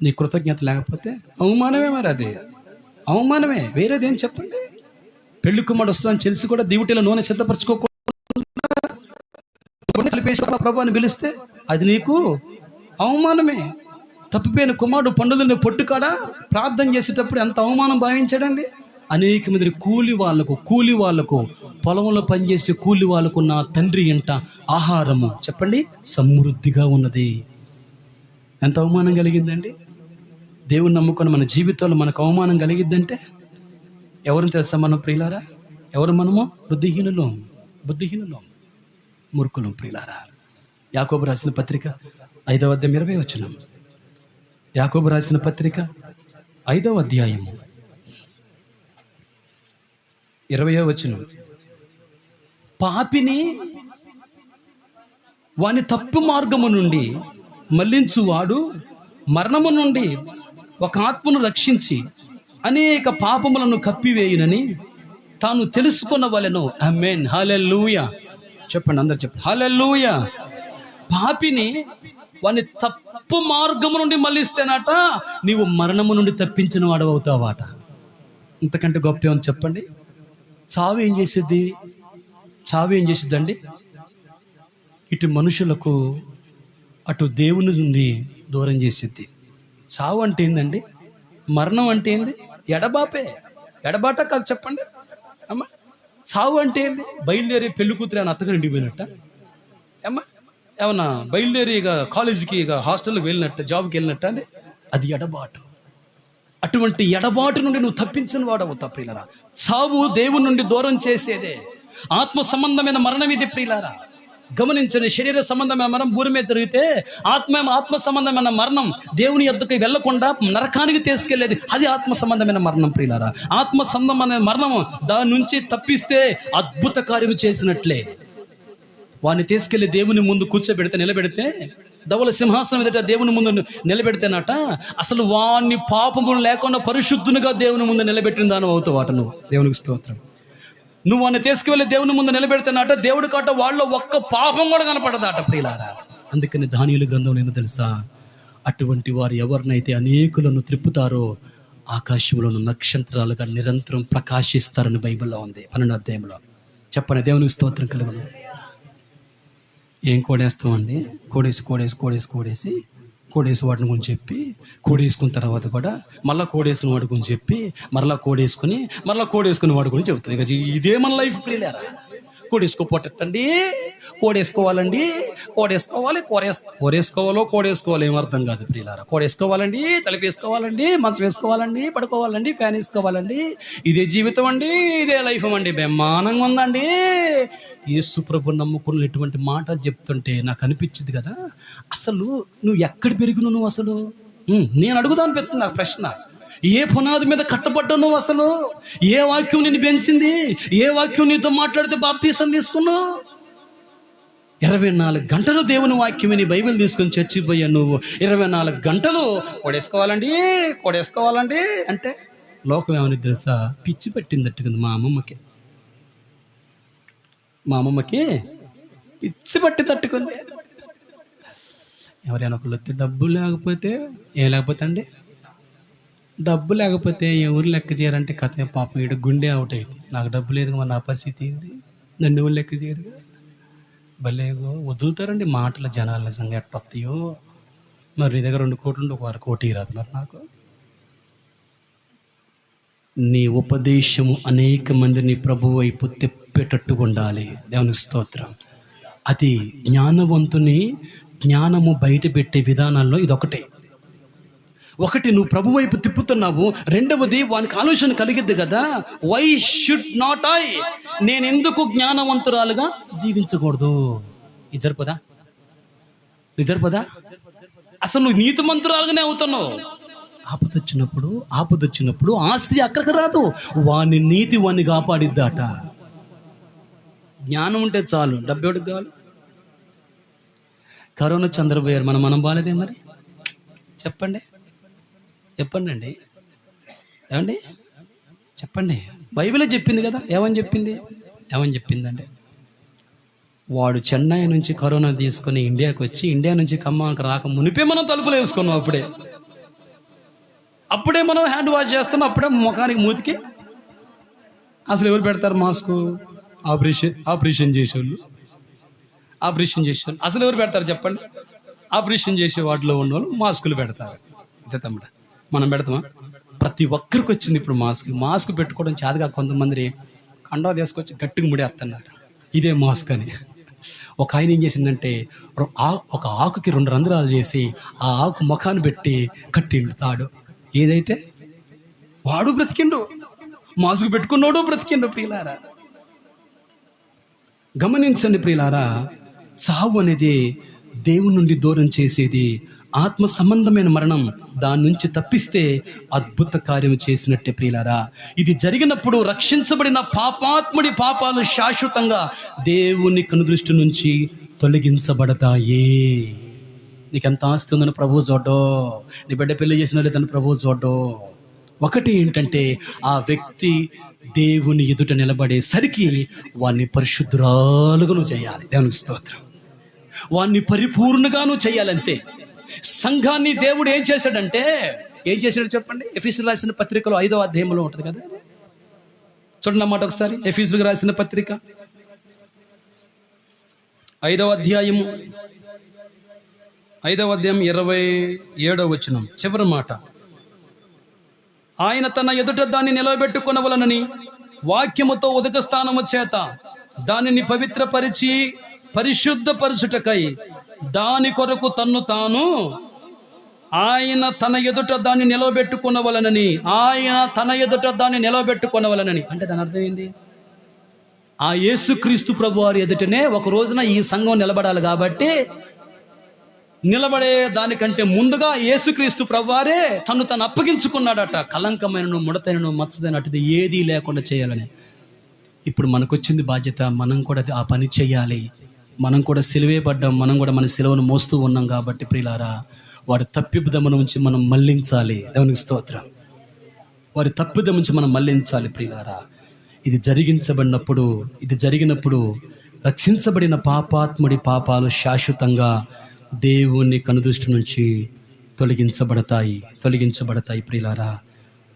నీ కృతజ్ఞత లేకపోతే అవమానమే. మరి అది అవమానమే, వేరేదేం చెప్పండి. పెళ్లి కుమారుడు వస్తుందని తెలిసి కూడా దివిటీలో నూనె సిద్ధపరచుకోకుండా ప్రభు అని పిలిస్తే అది నీకు అవమానమే. తప్పిపోయిన కుమారుడు పండుగని పొట్టుకాడ ప్రార్థన చేసేటప్పుడు ఎంత అవమానం భావించాడండి. అనేక మంది కూలి వాళ్లకు పొలంలో పనిచేసే కూలి వాళ్ళకు నా తండ్రి ఇంట ఆహారము చెప్పండి సమృద్ధిగా ఉన్నది. ఎంత అవమానం కలిగిందండి. దేవుని నమ్ముకొని మన జీవితంలో మనకు అవమానం కలిగిద్దంటే ఎవరిని తెలుసా మనం ప్రియులారా? ఎవరు మనము? బుద్ధిహీనులు, మూర్ఖులం ప్రియులారా. యాకోబు రాసిన పత్రిక 5వ అధ్యాయం 20వ వచనం. యాకోబు రాసిన పత్రిక 5వ అధ్యాయము 20వ వచనం. పాపిని వాని తప్పు మార్గము నుండి మళ్లించువాడు మరణము నుండి ఒక ఆత్మను రక్షించి అనేక పాపములను కప్పివేయునని తాను తెలుసుకున్న వలెను. ఆమేన్, హల్లెలూయా చెప్పండి, అందరు చెప్పండి హల్లెలూయా. పాపిని వాని తప్పు మార్గము నుండి మళ్ళిస్తేనట నీవు మరణము నుండి తప్పించిన వాడు అవుతావాట. ఇంతకంటే గొప్ప ఏమని చెప్పండి? చావు ఏం చేసిద్దండి? ఇటు మనుషులకు అటు దేవుని నుండి దూరం చేసిద్ది. చావు అంటే ఏందండి? మరణం అంటే ఏంది? ఎడబాట కాదు చెప్పండి అమ్మా. చావు అంటే ఏంది? బయలుదేరి పెళ్లి కూతురు అని అత్తగారు ఇంటికి పోయినట్ట అమ్మా. ఏమన్నా బయలుదేరి ఇక కాలేజీకి ఇక హాస్టల్కి వెళ్ళినట్ట, జాబ్కి వెళ్ళినట్ట అండి. అది ఎడబాటు. అటువంటి ఎడబాటు నుండి నువ్వు తప్పించిన వాడు అవుతావు ప్రియులారా. చావు దేవుని నుండి దూరం చేసేదే. ఆత్మ సంబంధమైన మరణం ఇది ప్రియులారా. గమనించండి, శరీర సంబంధమైన మరణం భూమి మీద జరిగితే ఆత్మ సంబంధమైన మరణం దేవుని యొద్దకు వెళ్లకుండా నరకానికి తీసుకెళ్లేది, అది ఆత్మ సంబంధమైన మరణం ప్రియులారా. ఆత్మ సంబంధమైన మరణము దాని నుంచి తప్పిస్తే అద్భుత కార్యము చేసినట్లే. వాడిని తీసుకెళ్లి దేవుని ముందు నిలబెడితే ధవల సింహాసనం ఎదుట దేవుని ముందు నిలబెడితేనట అసలు వాణ్ణి పాపములు లేకుండా పరిశుద్ధునిగా దేవుని ముందు నిలబెట్టిన దాని అవుతావాట నువ్వు. దేవునికి స్తోత్రం. నువ్వు వాడిని తీసుకువెళ్ళి దేవుని ముందు నిలబెడితేనట దేవుడి కాట వాళ్ళలో ఒక్క పాపం కూడా కనపడదాట ప్రియులారా. అందుకని దానియేలు గ్రంథంలో ఏందో తెలుసా? అటువంటి వారు ఎవరినైతే అనేకులను త్రిప్పుతారో ఆకాశంలోని నక్షత్రాలుగా నిరంతరం ప్రకాశిస్తారని బైబిల్లో ఉంది 12వ అధ్యాయంలో. చెప్పండి, దేవునికి స్తోత్రం కలుగును. ఏం కోడేస్తామండి? కోడేసి వాటిని గురించి చెప్పి, కోడేసుకున్న తర్వాత కూడా మళ్ళీ కోడేసుకున్న వాడి గురించి చెప్పి, మరలా కోడేసుకుని వాడి గురించి చెబుతుంది. ఇక ఇదే మన లైఫ్ ప్రియులారా. కోడేసుకోపోటండి, కోడేసుకోవాలండి, కోడేసుకోవాలి ఏం అర్థం కాదు ప్రియులారా. కోడేసుకోవాలండి, తలపేసుకోవాలండి, మంచం వేసుకోవాలండి, పడుకోవాలండి, ఫ్యాన్ వేసుకోవాలండి. ఇదే జీవితం అండి, ఇదే లైఫ్ అండి. బ్రహ్మాండంగా ఉందండి. యేసు ప్రభువుని నమ్ముకున్న ఇటువంటి మాటలు చెప్తుంటే నాకు అనిపించింది కదా, అసలు నువ్వు ఎక్కడ పెరిగిన నువ్వు అసలు? నేను అడుగుదాం అనిపిస్తుంది నాకు ప్రశ్న. ఏ పునాది మీద కట్టబడ్డావు నువ్వు అసలు? ఏ వాక్యం నిన్ను పెంచింది? ఏ వాక్యం నీతో మాట్లాడితే బాప్తీసం తీసుకున్నావు? 24 గంటలు దేవుని వాక్యం నీ బైబిల్ తీసుకొని చచ్చిపోయా నువ్వు. 24 గంటలు కోడేసుకోవాలండి అంటే లోకం ఏమని తెలుసా? పిచ్చి పట్టిందట్టుకుంది మా అమ్మమ్మకి పిచ్చి పట్టి తట్టుకుంది. ఎవరైనా ఒకళ్ళు వస్తే డబ్బు లేకపోతే అండి, డబ్బు లేకపోతే ఎవరు లెక్క చేయరంటే కథ పాపం ఈడ గుండె అవుట్ అయింది. నాకు డబ్బు లేదు మరి నా పరిస్థితి ఏంటి? నన్ను ఎవరు లెక్క చేయరుగా. భలేగో వదులుతారండి మాటల జనాల నిజంగా ఎట్టొస్తాయో. మరి నీ దగ్గర 2 కోట్లు ఉంటే 1 కోటి రాదు మరి నాకు. నీ ఉపదేశము అనేక మందిని ప్రభు వైపు తిప్పేటట్టుగా ఉండాలి. దేవుని స్తోత్రం. అది జ్ఞానవంతుని జ్ఞానము బయట పెట్టే విధానాల్లో ఇదొకటే. ఒకటి, నువ్వు ప్రభు వైపు తిప్పుతున్నావు. రెండవది, వానికి ఆలోచన కలిగిద్ది కదా, వై షుడ్ నాట్ నేను ఎందుకు జ్ఞానవంతురాలుగా జీవించకూడదు? ఇది జరుపుదా? ఇది సరిపోదా? అసలు నువ్వు నీతిమంతురాలుగానే అవుతున్నావు. ఆపదొచ్చినప్పుడు ఆస్తి అక్కడికి రాదు, వాని నీతి వాన్ని కాపాడిద్దాట. జ్ఞానం ఉంటే చాలు, డబ్బు ఎవడికి కావాలి? కరోనా చంద్రపోయారు, మనం బాలేదే మరి? చెప్పండి అండి, ఏమండి చెప్పండి. బైబిలే చెప్పింది కదా. ఏమని చెప్పిందండి? వాడు చెన్నై నుంచి కరోనా తీసుకొని ఇండియాకి వచ్చి, ఇండియా నుంచి ఖమ్మానికి రాక మునిపే మనం తలుపులు వేసుకున్నాం. అప్పుడే మనం హ్యాండ్ వాష్ చేస్తున్నాం. అప్పుడే ముఖానికి మూతికి అసలు ఎవరు పెడతారు మాస్క్? ఆపరేషన్ చేసేవాళ్ళు అసలు ఎవరు పెడతారు చెప్పండి? ఆపరేషన్ చేసే వాటిలో ఉన్నవాళ్ళు మాస్కులు పెడతారు. అంతే తమ్ముడా, మనం పెడతామా? ప్రతి ఒక్కరికి వచ్చింది ఇప్పుడు మాస్క్ పెట్టుకోవడం చేతగా కొంతమంది కండా తీసుకొచ్చి గట్టిగా ముడేస్తున్నారు, ఇదే మాస్క్ అని. ఒక ఆయన ఏం చేసిందంటే, ఒక ఆకుకి 2 రంధ్రాలు చేసి ఆ ఆకు ముఖాన్ని పెట్టి కట్టిండు తాడు. ఏదైతే వాడు బ్రతికిండు, మాస్క్ పెట్టుకున్నాడు బ్రతికిండు. ప్రియులారా గమనించండి ప్రియులారా, చావు అనేది దేవుని నుండి దూరం చేసేది. ఆత్మ సంబంధమైన మరణం, దాని నుంచి తప్పిస్తే అద్భుత కార్యం చేసినట్టే ప్రియులారా. ఇది జరిగినప్పుడు రక్షించబడిన పాపాత్ముడి పాపాలు శాశ్వతంగా దేవుని కనుదృష్టి నుంచి తొలగించబడతాయి. నీకెంత ఆస్తి ఉందని ప్రభువు చూడ్డో, నీ బిడ్డ పెళ్లి చేసిన లేదని ప్రభువు చూడ్డో. ఒకటి ఏంటంటే, ఆ వ్యక్తి దేవుని ఎదుట నిలబడేసరికి వాడిని పరిశుద్ధురాలుగాను చేయాలి. దేవునికి స్తోత్రం. వాడిని పరిపూర్ణగాను చేయాలంతే. సంఘాన్ని దేవుడు ఏం చేశాడు చెప్పండి? ఎఫెసీయులకు రాసిన పత్రికలో 5వ అధ్యాయంలో ఉంటుంది కదా. చూడండి అన్నమాట ఒకసారి. ఎఫెసీయులకు రాసిన పత్రిక 5వ అధ్యాయం 27వ వచనం చివరి మాట. ఆయన తన ఎదుట దాన్ని నిలబెట్టుకొనవలనని వాక్యముతో ఉదక స్థానము చేత దానిని పవిత్రపరిచి పరిశుద్ధపరచుటకై దాని కొరకు తన్ను తాను ఆయన తన ఎదుట దాన్ని నిలబెట్టుకొనవలనని అంటే దాని అర్థం ఏంది? ఆ యేసుక్రీస్తు ప్రభువారి ఎదుటనే ఒక రోజున ఈ సంఘం నిలబడాలి. కాబట్టి నిలబడే దానికంటే ముందుగా యేసుక్రీస్తు ప్రభువారే తను అప్పగించుకున్నాడట. కలంకమైనను ముడతైనను మచ్చదైన అటుది ఏదీ లేకుండా చేయాలని. ఇప్పుడు మనకొచ్చింది బాధ్యత, మనం కూడా ఆ పని చేయాలి. మనం కూడా సిలువే పడ్డాం, మనం కూడా మన సిలువను మోస్తూ ఉన్నాం. కాబట్టి ప్రియులారా, వారి తప్పిదము నుంచి మనం మళ్లించాలి. దేవునికి స్తోత్రం. వారి తప్పిదము నుంచి మనం మళ్లించాలి ప్రియులారా. ఇది జరిగినప్పుడు రక్షించబడిన పాపాత్ముడి పాపాలు శాశ్వతంగా దేవుని కనుదృష్టి నుంచి తొలగించబడతాయి ప్రియులారా.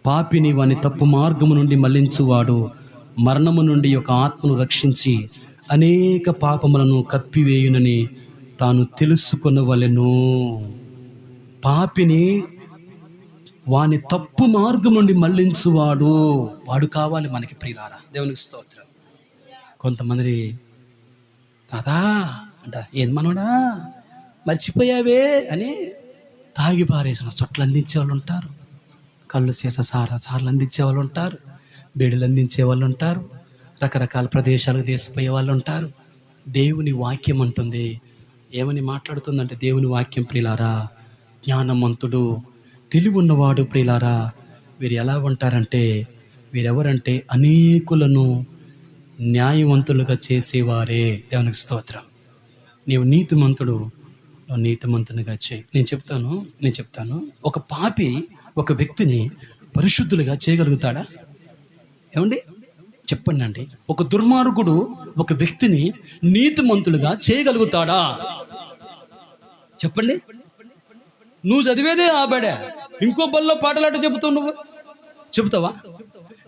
పాపిని వాని తప్పు మార్గము నుండి మళ్లించువాడు మరణము నుండి ఒక ఆత్మను రక్షించి అనేక పాపములను కప్పివేయునని తాను తెలుసుకొనవలెను. పాపిని వాని తప్పు మార్గం నుండి మళ్లించువాడు వాడు కావాలి మనకి ప్రియులారా. దేవునికి స్తోత్రం. కొంతమంది తాతా అంట, ఏం మనోడా మర్చిపోయావే అని తాగి పారేసిన చొట్లు అందించే వాళ్ళు ఉంటారు, కళ్ళు చేస సార్లు అందించే వాళ్ళు ఉంటారు, బేడులు అందించే వాళ్ళు ఉంటారు, రకరకాల ప్రదేశాలకు తీసిపోయే వాళ్ళు ఉంటారు. దేవుని వాక్యం అంటుంది, ఏమని మాట్లాడుతుందంటే, దేవుని వాక్యం ప్రియులారా, జ్ఞానవంతుడు తెలివి ఉన్నవాడు ప్రియులారా, వీరు ఎలా ఉంటారంటే, వీరెవరంటే అనేకులను న్యాయవంతులుగా చేసేవారే. దేవునికి స్తోత్రం. నీవు నీతిమంతునిగా చేయి. నేను చెప్తాను ఒక పాపి ఒక వ్యక్తిని పరిశుద్ధులుగా చేయగలుగుతాడా? ఏమండి చెప్పండి అండి. ఒక దుర్మార్గుడు ఒక వ్యక్తిని నీతిమంతులుగా చేయగలుగుతాడా? చెప్పండి. నువ్వు చదివేదే ఆ బడే, ఇంకో బల్లో పాటలాట చెబుతావా?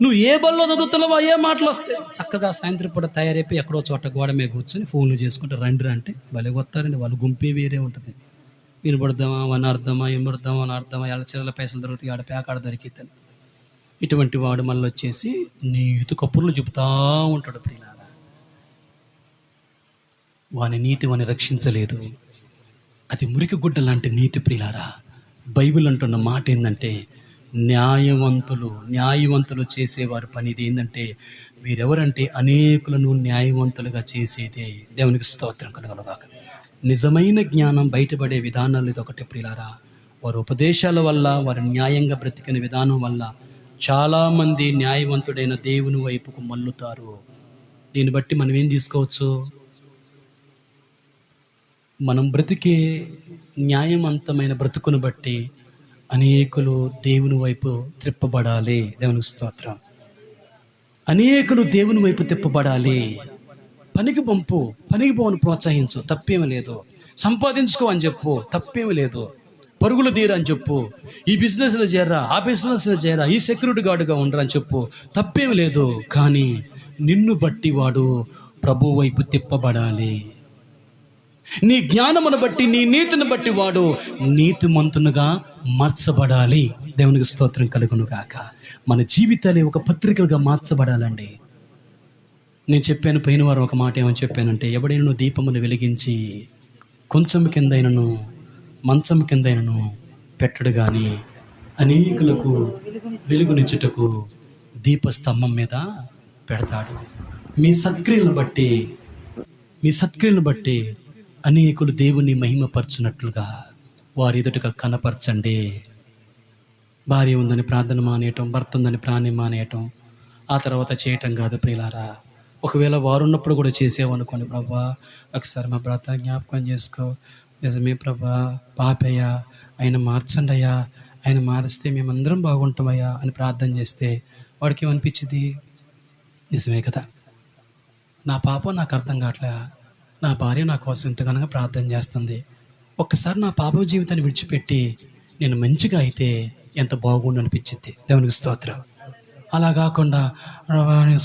నువ్వు ఏ బల్లో చదువుతున్నావో ఏ మాటలు వస్తాయి. చక్కగా సాయంత్రం పూట తయారైపోయి ఎక్కడో చోట గోడ మీద కూర్చొని ఫోన్లు చేసుకుంటే రండి అంటే భలే వస్తారండి. వాళ్ళు గుంపే వేరే ఉంటుంది. వినబడదామా వనార్థమా ఏమడదామా అనార్థమా ఎలచరల పైసలు దొరుకుతాయి, ఆడ పేకాడ దొరికిద్దని. ఇటువంటి వాడు మళ్ళీ వచ్చేసి నీతి కప్పుర్లు చెబుతూ ఉంటాడు ప్రియులారా. వాని నీతి వాని రక్షించలేదు. అది మురికి గుడ్డ లాంటి నీతి ప్రియులారా. బైబిల్ అంటున్న మాట ఏంటంటే, న్యాయవంతులు చేసేవారు పని ఇది ఏంటంటే, వీరెవరంటే అనేకులను న్యాయవంతులుగా చేసేదే. దేవునికి స్తోత్రం కలుగునుగాక. నిజమైన జ్ఞానం బయటపడే విధానాలు ఇదొకటి ప్రియులారా. వారి ఉపదేశాల వల్ల, వారి న్యాయంగా బ్రతికిన విధానం వల్ల చాలామంది న్యాయవంతుడైన దేవుని వైపుకు మల్లుతారు. దీన్ని బట్టి మనం ఏం తీసుకోవచ్చు? మనం బ్రతికే న్యాయవంతమైన బ్రతుకును బట్టి అనేకులు దేవుని వైపు త్రిప్పబడాలి. దేవునికి స్తోత్రం. అనేకులు దేవుని వైపు తిప్పబడాలి. పనికి పంపు, పనికి పోను ప్రోత్సహించు, తప్పేమీ లేదు. సంపాదించుకో అని చెప్పు, తప్పేమీ లేదు. పరుగులు తీరా అని చెప్పు, ఈ బిజినెస్లో చేరా, ఆ బిజినెస్లో చేరా, ఈ సెక్యూరిటీ గార్డుగా ఉండరా అని చెప్పు, తప్పేమీ లేదు. కానీ నిన్ను బట్టి వాడు ప్రభు వైపు తిప్పబడాలి. నీ జ్ఞానమును బట్టి, నీ నీతిని బట్టి వాడు నీతిమంతునుగా మార్చబడాలి. దేవునికి స్తోత్రం కలుగును గాక. మన జీవితాలే ఒక పత్రికలుగా మార్చబడాలండి. నేను చెప్పాను పోయిన వారం ఒక మాట ఏమని చెప్పానంటే, ఎవడైనా దీపమును వెలిగించి కొంచెం కిందైనను మంచం కిందైనను పెట్టడు కానీ అనేకులకు వెలుగునిచ్చుటకు దీపస్తంభం మీద పెడతాడు. మీ సత్క్రియలను బట్టి అనేకులు దేవుని మహిమపరచునట్లుగా వారి ఎదుటగా కనపరచండి. భార్య ఉందని ప్రార్థన మానేయటం, భర్త ఉందని ప్రాణం మానేయటం, ఆ తర్వాత చేయటం కాదు ప్రియులారా. ఒకవేళ వారు ఉన్నప్పుడు కూడా చేసేవనుకోండి, ప్రభా ఒకసారి మా భర్త జ్ఞాపకం చేసుకో, నిజమే ప్రభా, పాపయ్యా, ఆయన మార్చండి అయ్యా, ఆయన మారిస్తే మేమందరం బాగుంటామయ్యా అని ప్రార్థన చేస్తే వాడికి ఏమనిపించింది? నిజమే కదా, నా పాపం నాకు అర్థం కావట్లే, నా భార్య నా కోసం ఇంతగానో ప్రార్థన చేస్తుంది, ఒక్కసారి నా పాప జీవితాన్ని విడిచిపెట్టి నేను మంచిగా అయితే ఎంత బాగుండు అనిపించింది. దేవునికి స్తోత్రం. అలా కాకుండా రవాణికి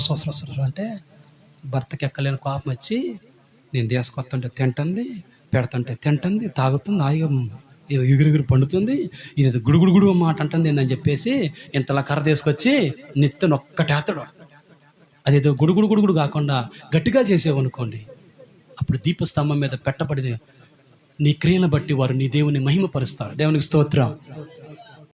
సంవత్సరం అంటే భర్తకి ఎక్కలేని కోపం వచ్చి నేను తీసుకొస్తుంటే తింటుంది, పెడుతుంటే తింటుంది, తాగుతుంది, హాయిగా ఎగురు పండుతుంది, ఇది గుడుగుడు మాట అంటుంది ఏందని చెప్పేసి ఇంతలా కర్ర తీసుకొచ్చి నిత్యం ఒక్కటేతడు. అదేదో గుడుగుడు కాకుండా గట్టిగా చేసేవనుకోండి, అప్పుడు దీపస్తంభం మీద పెట్టబడి నీ క్రియలను బట్టి వారు నీ దేవుని మహిమపరుస్తారు. దేవునికి స్తోత్రం.